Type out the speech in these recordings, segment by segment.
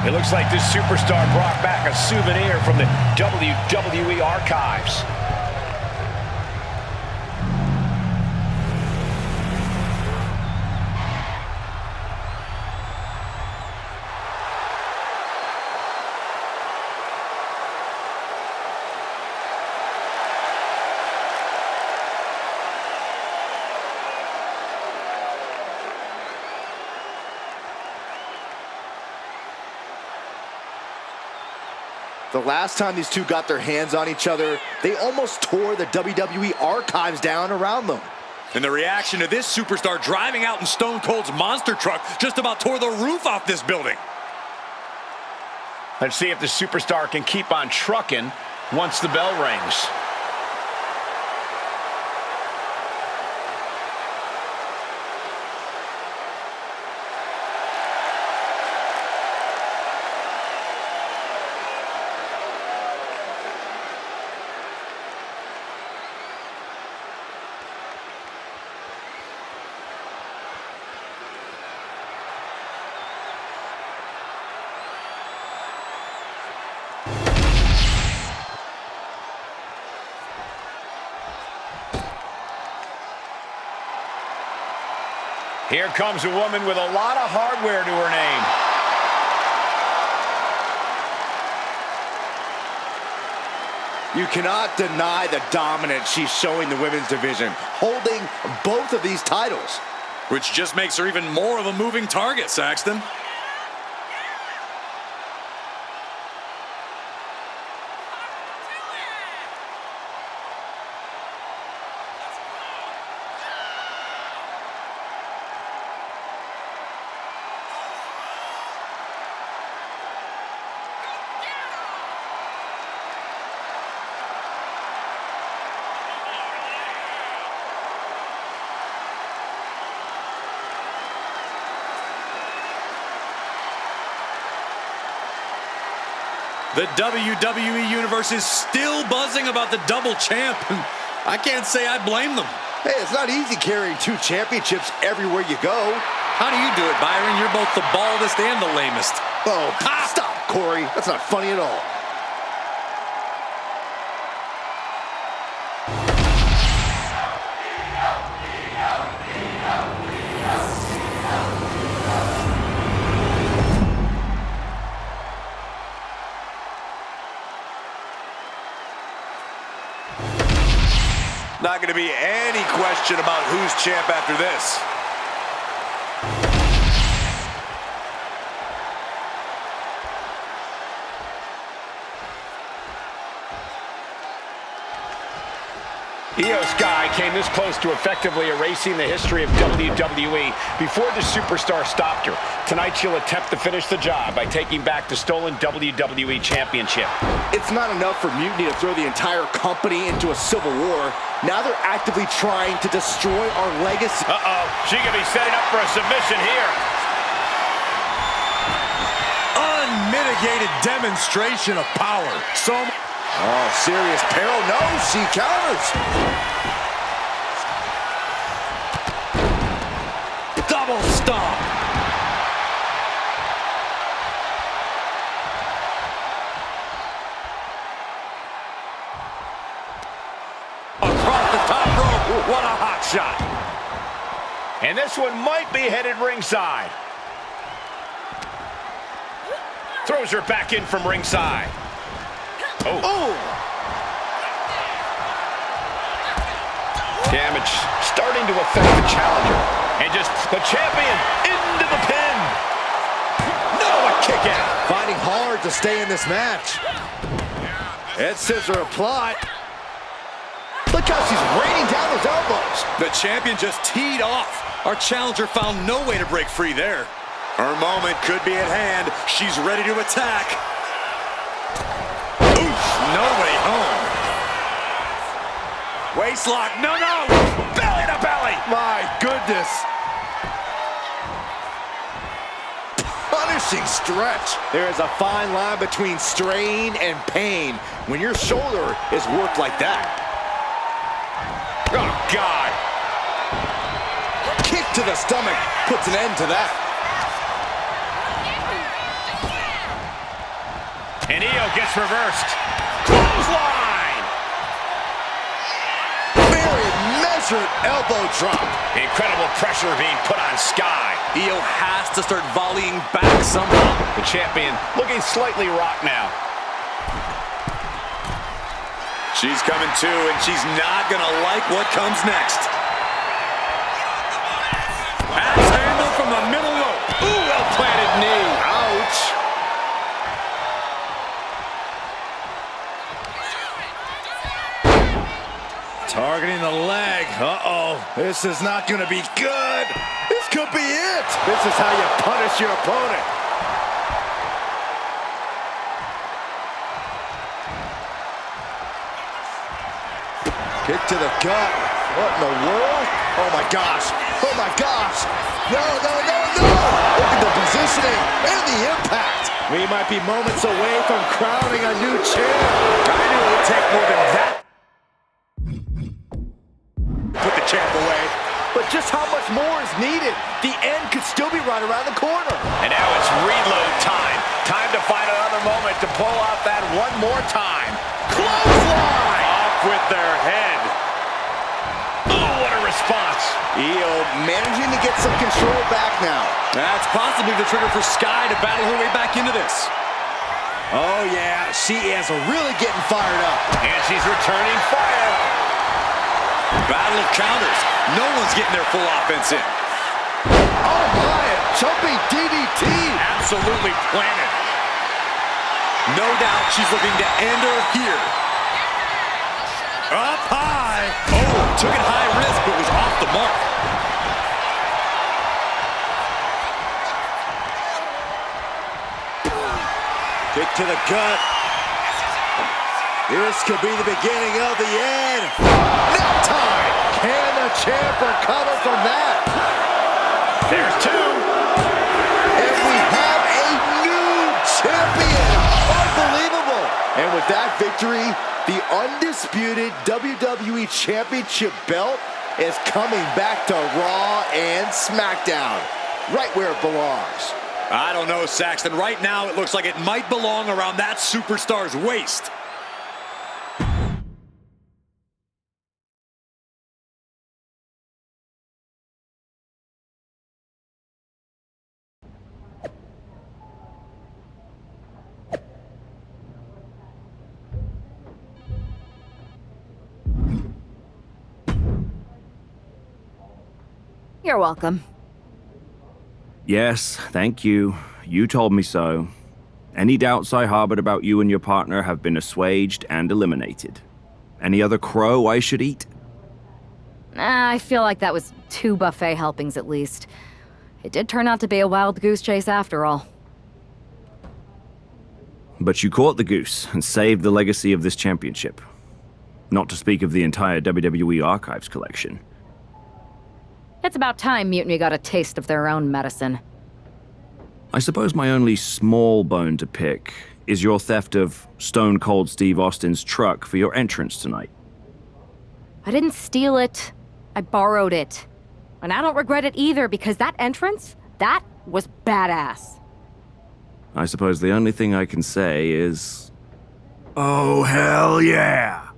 It looks like this superstar brought back a souvenir from the WWE archives. The last time these two got their hands on each other, they almost tore the WWE archives down around them. And the reaction to this superstar driving out in Stone Cold's monster truck just about tore the roof off this building. Let's see if the superstar can keep on trucking once the bell rings. Here comes a woman with a lot of hardware to her name. You cannot deny the dominance she's showing the women's division, holding both of these titles. Which just makes her even more of a moving target, Saxton. The WWE Universe is still buzzing about the double champ. I can't say I blame them. Hey, it's not easy carrying two championships everywhere you go. How do you do it, Byron? You're both the baldest and the lamest. Oh, stop, Corey. That's not funny at all. Not going to be any question about who's champ after this. Io Sky came this close to effectively erasing the history of WWE before the superstar stopped her. Tonight she'll attempt to finish the job by taking back the stolen WWE Championship. It's not enough for Mutiny to throw the entire company into a civil war. Now they're actively trying to destroy our legacy. Uh-oh, she could be setting up for a submission here. Unmitigated demonstration of power. Oh, serious peril. No, she counters. Double stomp. Across the top rope. What a hot shot. And this one might be headed ringside. Throws her back in from ringside. Oh. Damage starting to affect the challenger. And just the champion into the pin. No, a kick out. Fighting hard to stay in this match. Head scissor applied. Look how she's raining down those elbows. The champion just teed off. Our challenger found no way to break free there. Her moment could be at hand. She's ready to attack. No way home. Waistlock. No. Belly to belly. My goodness. Punishing stretch. There is a fine line between strain and pain when your shoulder is worked like that. Oh, God. Kick to the stomach puts an end to that. And Io gets reversed. Clothesline! Very measured elbow drop. Incredible pressure being put on Sky. Io has to start volleying back somehow. The champion looking slightly rocked now. She's coming too, and she's not gonna like what comes next. Axe handle from the middle rope. Ooh, well-planted knee. Ouch. Targeting the leg. Uh-oh. This is not going to be good. This could be it. This is how you punish your opponent. Kick to the gut. What in the world? Oh, my gosh. Oh, my gosh. No, no, no, no. Look at the positioning and the impact. We might be moments away from crowning a new champ. I knew it would take more than that. Put the champ away. But just how much more is needed? The end could still be right around the corner. And now it's reload time. Time to find another moment to pull out that one more time. Clothesline! Off with their head. Oh, what a response. Io managing to get some control back now. That's possibly the trigger for Sky to battle her way back into this. Oh, yeah. She is really getting fired up. And she's returning fire. Battle of counters. No one's getting their full offense in. Oh, my. A jumping DDT. Absolutely planted. No doubt she's looking to end her here. Up high. Oh, took it high risk, but was off the mark. Kick to the gut. This could be the beginning of the end. Neck tie. Can the champ recover from that? There's two. And we have a new champion. Unbelievable. And with that victory, the undisputed WWE Championship belt is coming back to Raw and SmackDown. Right where it belongs. I don't know, Saxton. Right now, it looks like it might belong around that superstar's waist. You're welcome. Yes, thank you. You told me so. Any doubts I harbored about you and your partner have been assuaged and eliminated. Any other crow I should eat? I feel like that was 2 buffet helpings at least. It did turn out to be a wild goose chase after all. But you caught the goose and saved the legacy of this championship. Not to speak of the entire WWE Archives collection. It's about time Mutiny got a taste of their own medicine. I suppose my only small bone to pick is your theft of Stone Cold Steve Austin's truck for your entrance tonight. I didn't steal it. I borrowed it. And I don't regret it either, because that entrance, that was badass. I suppose the only thing I can say is... oh, hell yeah!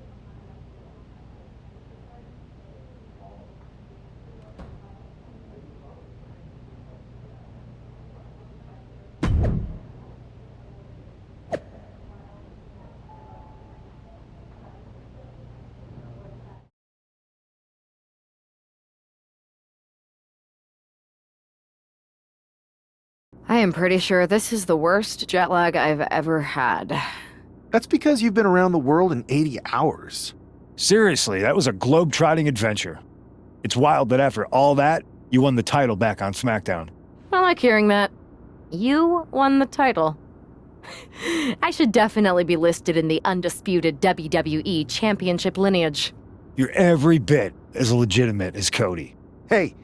I am pretty sure this is the worst jet lag I've ever had. That's because you've been around the world in 80 hours. Seriously, that was a globe-trotting adventure. It's wild that after all that, you won the title back on SmackDown. I like hearing that. You won the title. I should definitely be listed in the undisputed WWE Championship lineage. You're every bit as legitimate as Cody. Hey,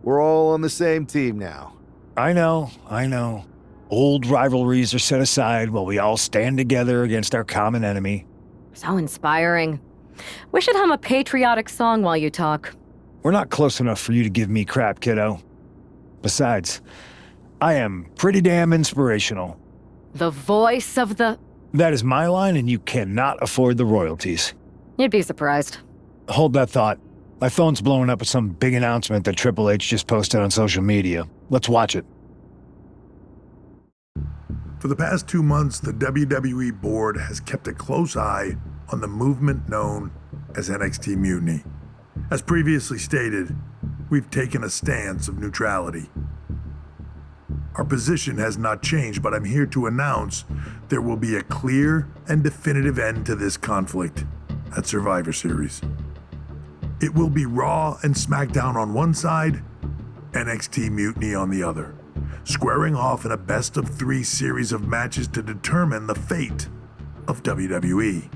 we're all on the same team now. I know. Old rivalries are set aside while we all stand together against our common enemy. So inspiring. We should hum a patriotic song while you talk. We're not close enough for you to give me crap, kiddo. Besides, I am pretty damn inspirational. The voice of the... That is my line, and you cannot afford the royalties. You'd be surprised. Hold that thought. My phone's blowing up with some big announcement that Triple H just posted on social media. Let's watch it. For the past 2 months, the WWE board has kept a close eye on the movement known as NXT Mutiny. As previously stated, we've taken a stance of neutrality. Our position has not changed, but I'm here to announce there will be a clear and definitive end to this conflict at Survivor Series. It will be Raw and SmackDown on one side, NXT Mutiny on the other, squaring off in a best-of-3 series of matches to determine the fate of WWE.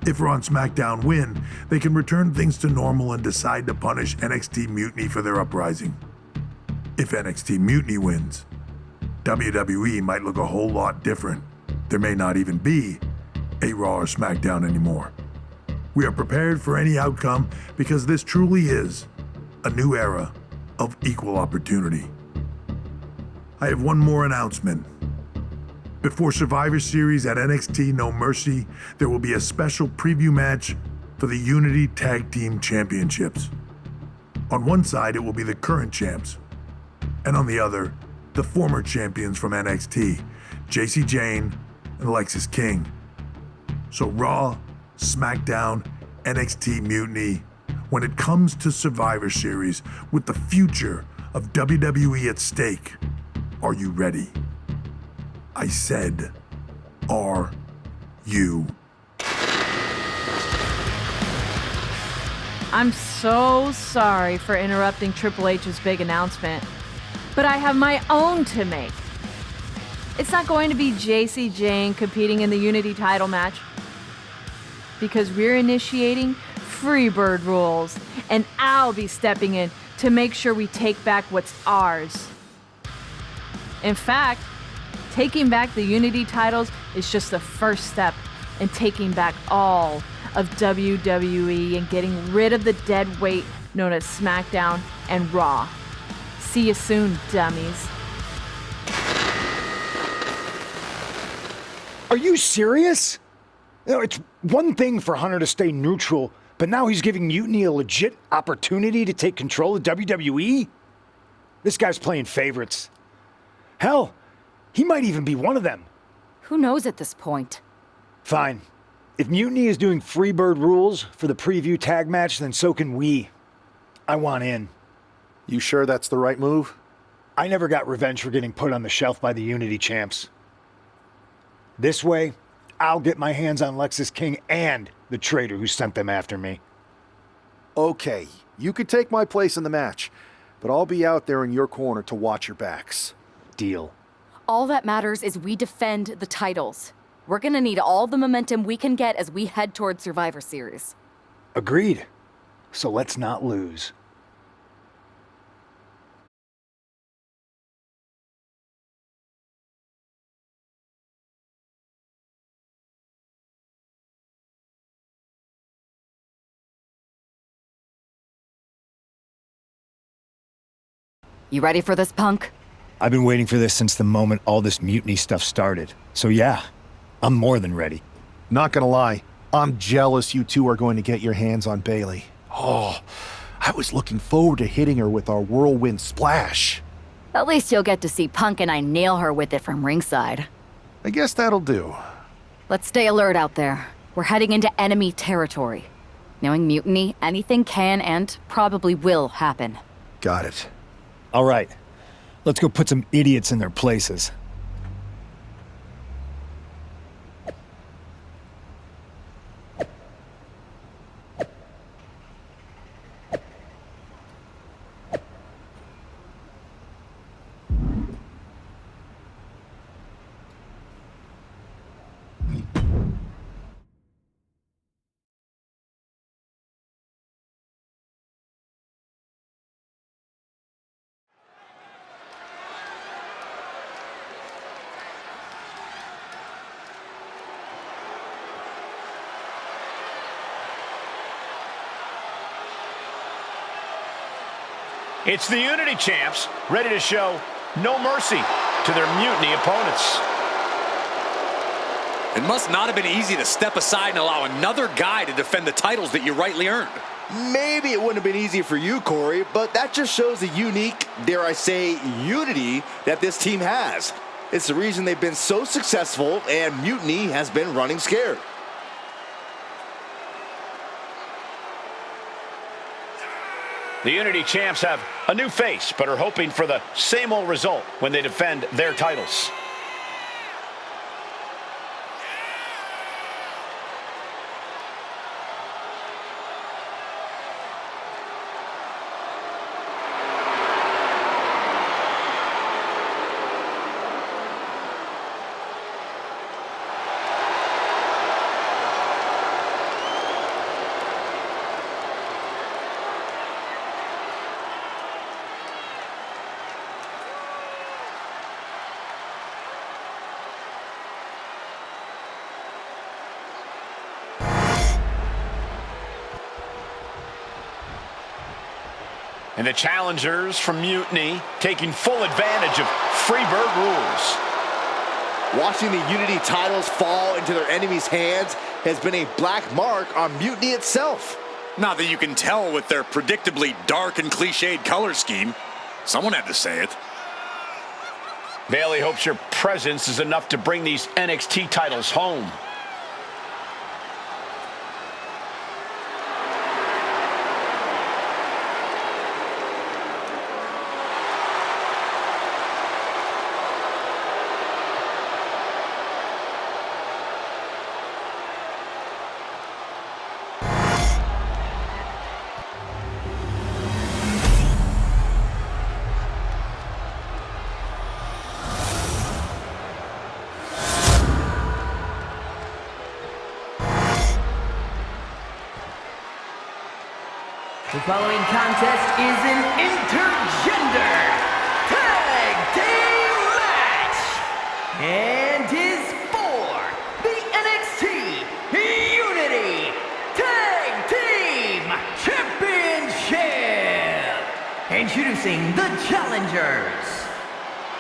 If Raw and SmackDown win, they can return things to normal and decide to punish NXT Mutiny for their uprising. If NXT Mutiny wins, WWE might look a whole lot different. There may not even be a Raw or SmackDown anymore. We are prepared for any outcome because this truly is a new era of equal opportunity. I have one more announcement. Before Survivor Series at NXT No Mercy, there will be a special preview match for the Unity Tag Team Championships. On one side, it will be the current champs, and on the other, the former champions from NXT, Jacy Jayne and Alexis King. So Raw, SmackDown, NXT Mutiny, when it comes to Survivor Series with the future of WWE at stake, are you ready? I said, are you? I'm so sorry for interrupting Triple H's big announcement, but I have my own to make. It's not going to be Jacy Jayne competing in the Unity title match, because we're initiating Freebird rules, and I'll be stepping in to make sure we take back what's ours. In fact, taking back the Unity titles is just the first step in taking back all of WWE and getting rid of the dead weight known as SmackDown and Raw. See you soon, dummies. Are you serious? You know, it's one thing for Hunter to stay neutral, but now he's giving Mutiny a legit opportunity to take control of WWE? This guy's playing favorites. Hell, he might even be one of them. Who knows at this point? Fine. If Mutiny is doing Freebird rules for the preview tag match, then so can we. I want in. You sure that's the right move? I never got revenge for getting put on the shelf by the Unity champs. This way, I'll get my hands on Alexis King and the traitor who sent them after me. Okay, you could take my place in the match, but I'll be out there in your corner to watch your backs. Deal. All that matters is we defend the titles. We're gonna need all the momentum we can get as we head towards Survivor Series. Agreed. So let's not lose. You ready for this, punk? I've been waiting for this since the moment all this Mutiny stuff started. So yeah, I'm more than ready. Not gonna lie, I'm jealous you two are going to get your hands on Bayley. Oh, I was looking forward to hitting her with our whirlwind splash. At least you'll get to see Punk and I nail her with it from ringside. I guess that'll do. Let's stay alert out there. We're heading into enemy territory. Knowing Mutiny, anything can and probably will happen. Got it. All right, let's go put some idiots in their places. It's the Unity champs, ready to show no mercy to their Mutiny opponents. It must not have been easy to step aside and allow another guy to defend the titles that you rightly earned. Maybe it wouldn't have been easy for you, Corey, but that just shows the unique, dare I say, unity that this team has. It's the reason they've been so successful, and Mutiny has been running scared. The Unity champs have a new face, but are hoping for the same old result when they defend their titles. And the challengers from Mutiny taking full advantage of Freebird rules. Watching the Unity titles fall into their enemies' hands has been a black mark on Mutiny itself. Not that you can tell with their predictably dark and cliched color scheme. Someone had to say it. Bayley hopes your presence is enough to bring these NXT titles home. The following contest is an intergender tag team match and is for the NXT Unity Tag Team Championship. Introducing the challengers,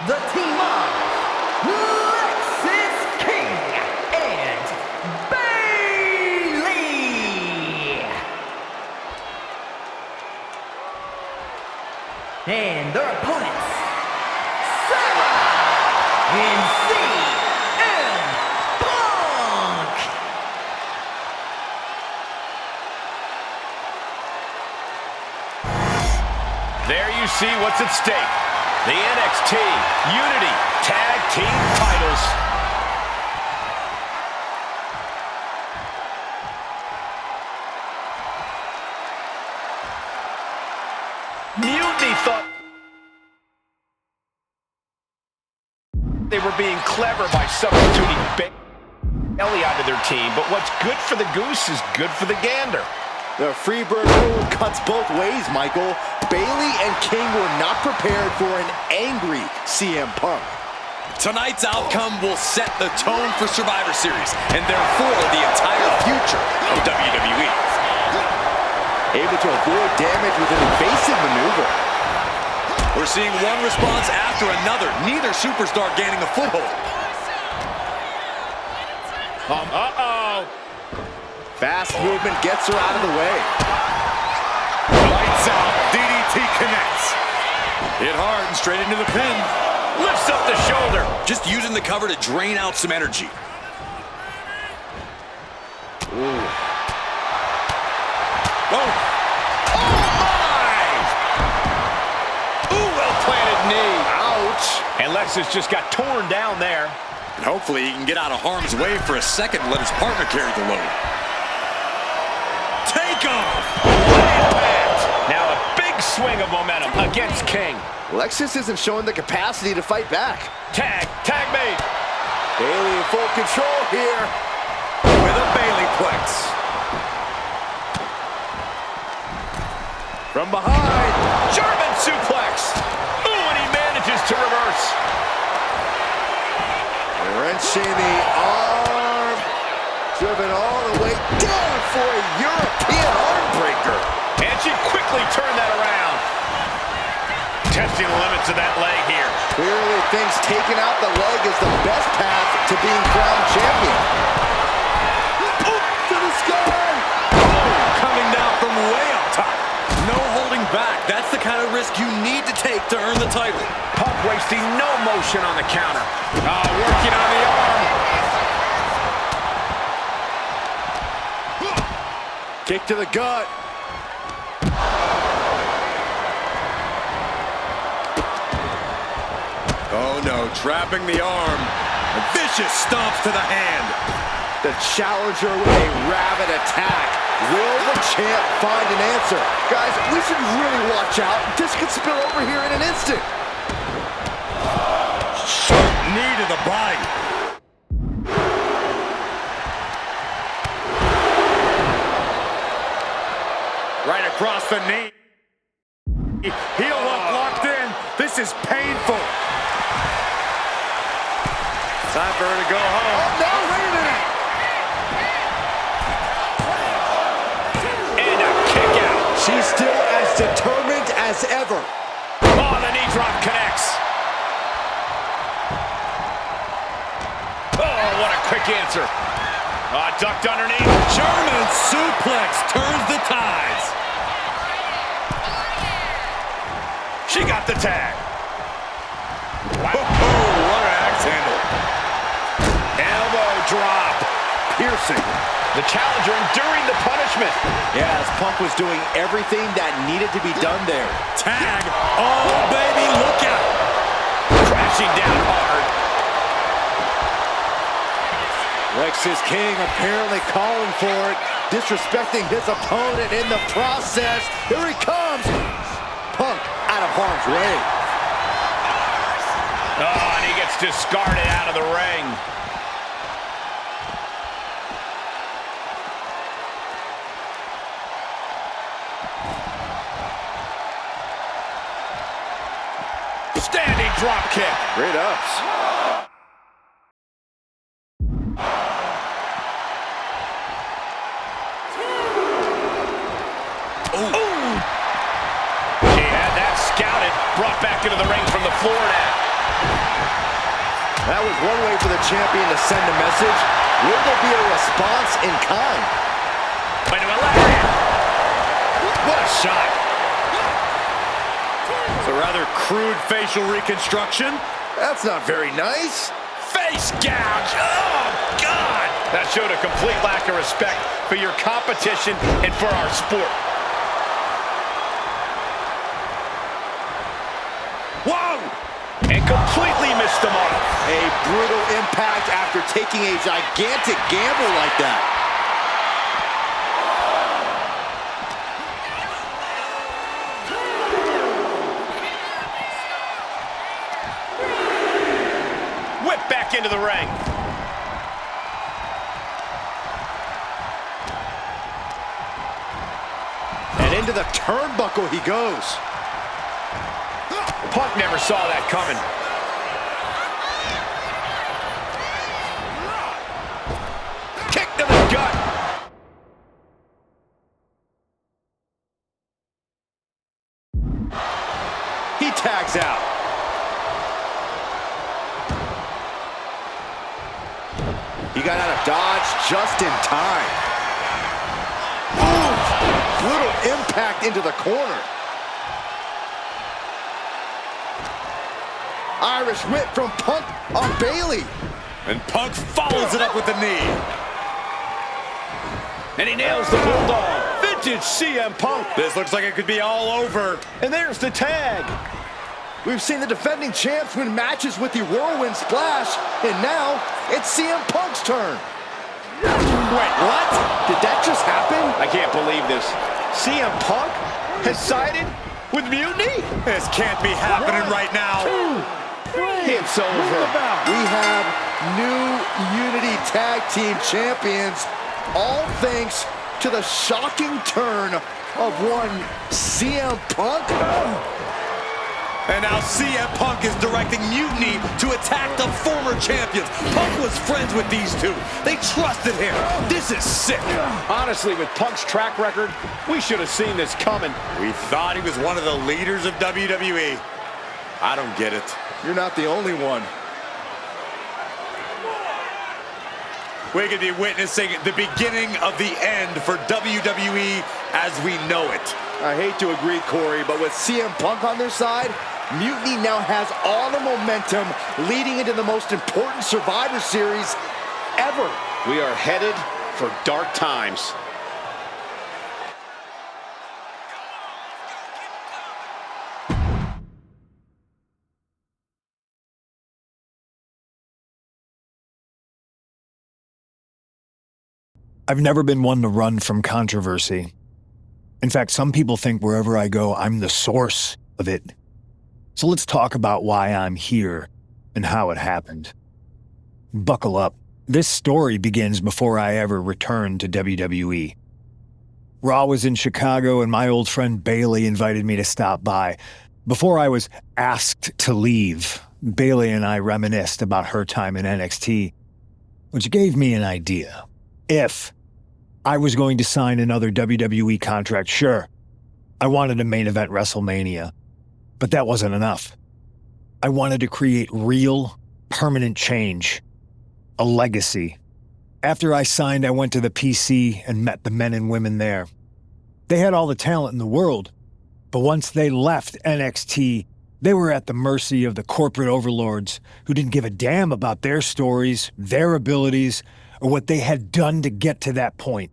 the team of Lexis King and and their opponents, Sarah and CM Punk. There you see what's at stake. The NXT Unity Tag Team titles. Mutiny thought they were being clever by substituting Bayley onto their team, but what's good for the goose is good for the gander. The Freebird rule cuts both ways, Michael. Bayley and King were not prepared for an angry CM Punk. Tonight's outcome will set the tone for Survivor Series, and therefore the entire future of WWE. Able to avoid damage with an evasive maneuver. We're seeing one response after another, neither superstar gaining a foothold. Uh-oh. Fast movement gets her out of the way. Lights out, DDT connects. Hit hard and straight into the pin. Lifts up the shoulder. Just using the cover to drain out some energy. Ooh. Oh. Oh, my! Ooh, well-planted knee. Ouch. And Lexis just got torn down there. And hopefully he can get out of harm's way for a second and let his partner carry the load. Take off! Now a big swing of momentum against King. Lexis isn't showing the capacity to fight back. Tag made. Bayley in full control here. With a Bayley plex. From behind. German suplex. Ooh, and he manages to reverse. Wrenching the arm. Driven all the way down for a European arm breaker. And she quickly turned that around. 10 testing the limits of that leg here. Clearly thinks taking out the leg is the best path to being crowned champion. Oh, to the sky! Coming down from way up top. No holding back. That's the kind of risk you need to take to earn the title. Punk wasting no motion on the counter. Working on the arm. Kick to the gut. Oh no, trapping the arm. Vicious stomps to the hand. The challenger with a rabid attack. Will the champ find an answer? Guys, we should really watch out. This could spill over here in an instant. Sharp knee to the body. Right across the knee. Heel hook locked in. This is painful. Time for her to go home. Oh, no, wait a minute. And a kick out. She's still as determined as ever. Oh, the knee drop connects. Oh, what a quick answer. Ducked underneath. German suplex turns the tides. She got the tag. Wow. Oh, what an axe handle. Elbow drop. Piercing. The challenger enduring the punishment. Yeah, as Punk was doing everything that needed to be done there. Tag. Oh, baby, look out. Crashing down hard. Lexus King apparently calling for it, disrespecting his opponent in the process. Here he comes. Punk out of harm's way. Oh, and he gets discarded out of the ring. Standing drop kick. Great ups. She had that scouted. Brought back into the ring from the floor now. That was one way for the champion to send a message. Will there be a response in kind? Way to eliminate. What a shot. It's a rather crude facial reconstruction. That's not very nice. Face gouge. Oh, God. That showed a complete lack of respect for your competition and for our sport. Whoa! And completely missed the mark. A brutal impact after taking a gigantic gamble like that. Whip back into the ring. And into the turnbuckle he goes. Punk never saw that coming. Kick to the gut. He tags out. He got out of dodge just in time. Ooh, little impact into the corner. Irish whip from Punk on Bailey. And Punk follows it up with the knee. And he nails the bulldog. Vintage CM Punk. This looks like it could be all over. And there's the tag. We've seen the defending champs win matches with the Whirlwind Splash, and now it's CM Punk's turn. Wait, what? Did that just happen? I can't believe this. CM Punk has sided with Mutiny? This can't be happening right now. It's over. We have new Unity Tag Team Champions, all thanks to the shocking turn of one CM Punk. And now CM Punk is directing Mutiny to attack the former champions. Punk was friends with these two. They trusted him. This is sick. Honestly, with Punk's track record, we should have seen this coming. We thought he was one of the leaders of WWE. I don't get it. You're not the only one. We could be witnessing the beginning of the end for WWE as we know it. I hate to agree, Corey, but with CM Punk on their side, Mutiny now has all the momentum leading into the most important Survivor Series ever. We are headed for dark times. I've never been one to run from controversy. In fact, some people think wherever I go, I'm the source of it. So let's talk about why I'm here and how it happened. Buckle up. This story begins before I ever returned to WWE. Raw was in Chicago and my old friend Bayley invited me to stop by. Before I was asked to leave, Bayley and I reminisced about her time in NXT, which gave me an idea. If I was going to sign another WWE contract, sure, I wanted to main event WrestleMania, but that wasn't enough. I wanted to create real, permanent change, a legacy. After I signed, I went to the PC and met the men and women there. They had all the talent in the world, but once they left NXT, they were at the mercy of the corporate overlords who didn't give a damn about their stories, their abilities, or what they had done to get to that point.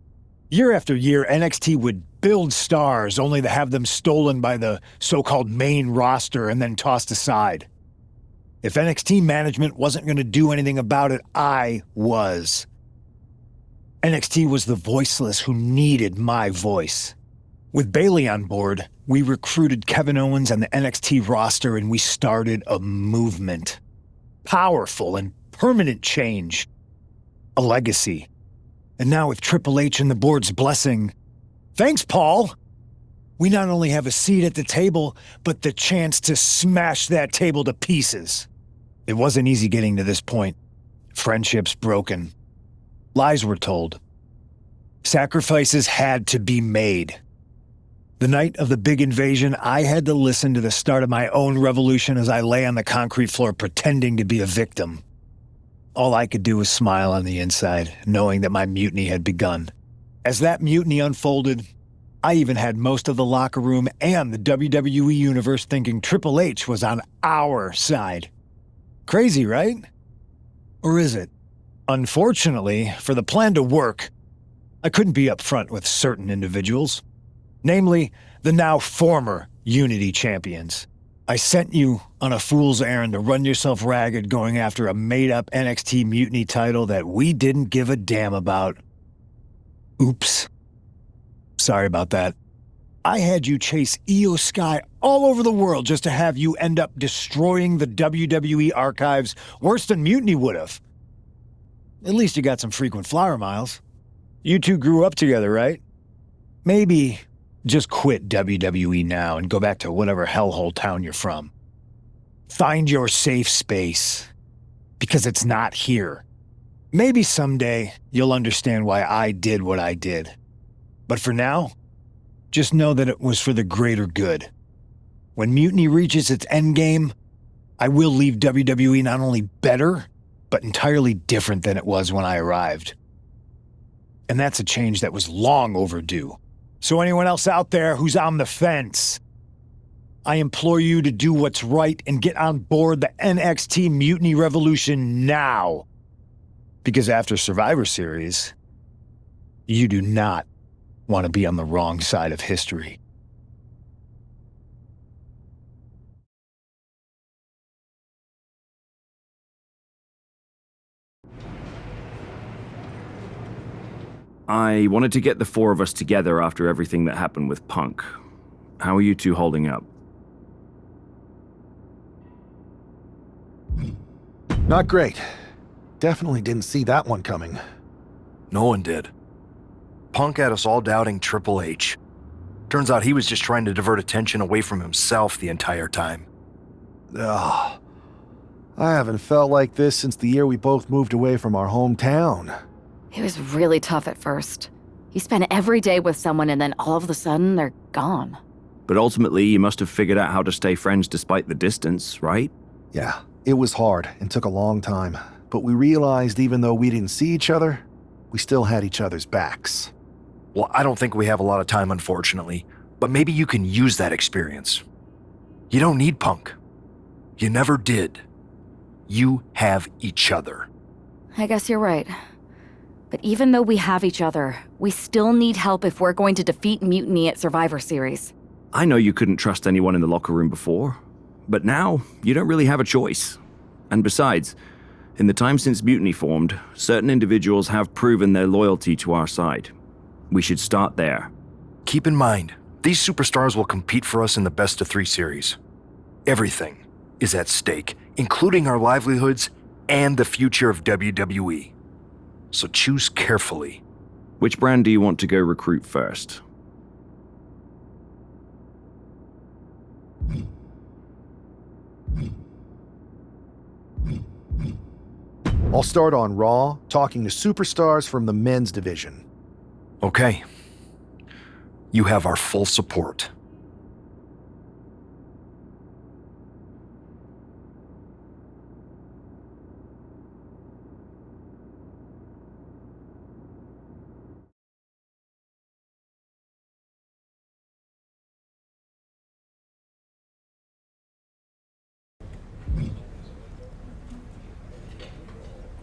Year after year, NXT would build stars only to have them stolen by the so-called main roster and then tossed aside. If NXT management wasn't going to do anything about it, I was. NXT was the voiceless who needed my voice. With Bayley on board, we recruited Kevin Owens and the NXT roster and we started a movement. Powerful and permanent change. A legacy. And now with Triple H and the board's blessing, thanks, Paul! We not only have a seat at the table, but the chance to smash that table to pieces. It wasn't easy getting to this point. Friendships broken. Lies were told. Sacrifices had to be made. The night of the big invasion, I had to listen to the start of my own revolution as I lay on the concrete floor pretending to be a victim. All I could do was smile on the inside, knowing that my mutiny had begun. As that mutiny unfolded, I even had most of the locker room and the WWE Universe thinking Triple H was on our side. Crazy, right? Or is it? Unfortunately, for the plan to work, I couldn't be upfront with certain individuals. Namely, the now former Unity champions. I sent you on a fool's errand to run yourself ragged going after a made-up NXT Mutiny title that we didn't give a damn about. Oops. Sorry about that. I had you chase Io Sky all over the world just to have you end up destroying the WWE archives worse than Mutiny would have. At least you got some frequent flyer miles. You two grew up together, right? Maybe just quit WWE now and go back to whatever hellhole town you're from. Find your safe space, because it's not here. Maybe someday you'll understand why I did what I did. But for now, just know that it was for the greater good. When Mutiny reaches its endgame, I will leave WWE not only better, but entirely different than it was when I arrived. And that's a change that was long overdue. So anyone else out there who's on the fence, I implore you to do what's right and get on board the NXT Mutiny Revolution now. Because after Survivor Series, you do not want to be on the wrong side of history. I wanted to get the four of us together after everything that happened with Punk. How are you two holding up? Not great. Definitely didn't see that one coming. No one did. Punk had us all doubting Triple H. Turns out he was just trying to divert attention away from himself the entire time. Ugh. I haven't felt like this since the year we both moved away from our hometown. It was really tough at first. You spend every day with someone and then all of a sudden they're gone. But ultimately, you must have figured out how to stay friends despite the distance, right? Yeah, it was hard and took a long time, but we realized even though we didn't see each other, we still had each other's backs. Well, I don't think we have a lot of time, unfortunately, but maybe you can use that experience. You don't need Punk. You never did. You have each other. I guess you're right. But even though we have each other, we still need help if we're going to defeat Mutiny at Survivor Series. I know you couldn't trust anyone in the locker room before, but now you don't really have a choice. And besides, in the time since Mutiny formed, certain individuals have proven their loyalty to our side. We should start there. Keep in mind, these superstars will compete for us in the best-of-3 series. Everything is at stake, including our livelihoods and the future of WWE. So choose carefully. Which brand do you want to go recruit first? I'll start on Raw, talking to superstars from the men's division. Okay. You have our full support.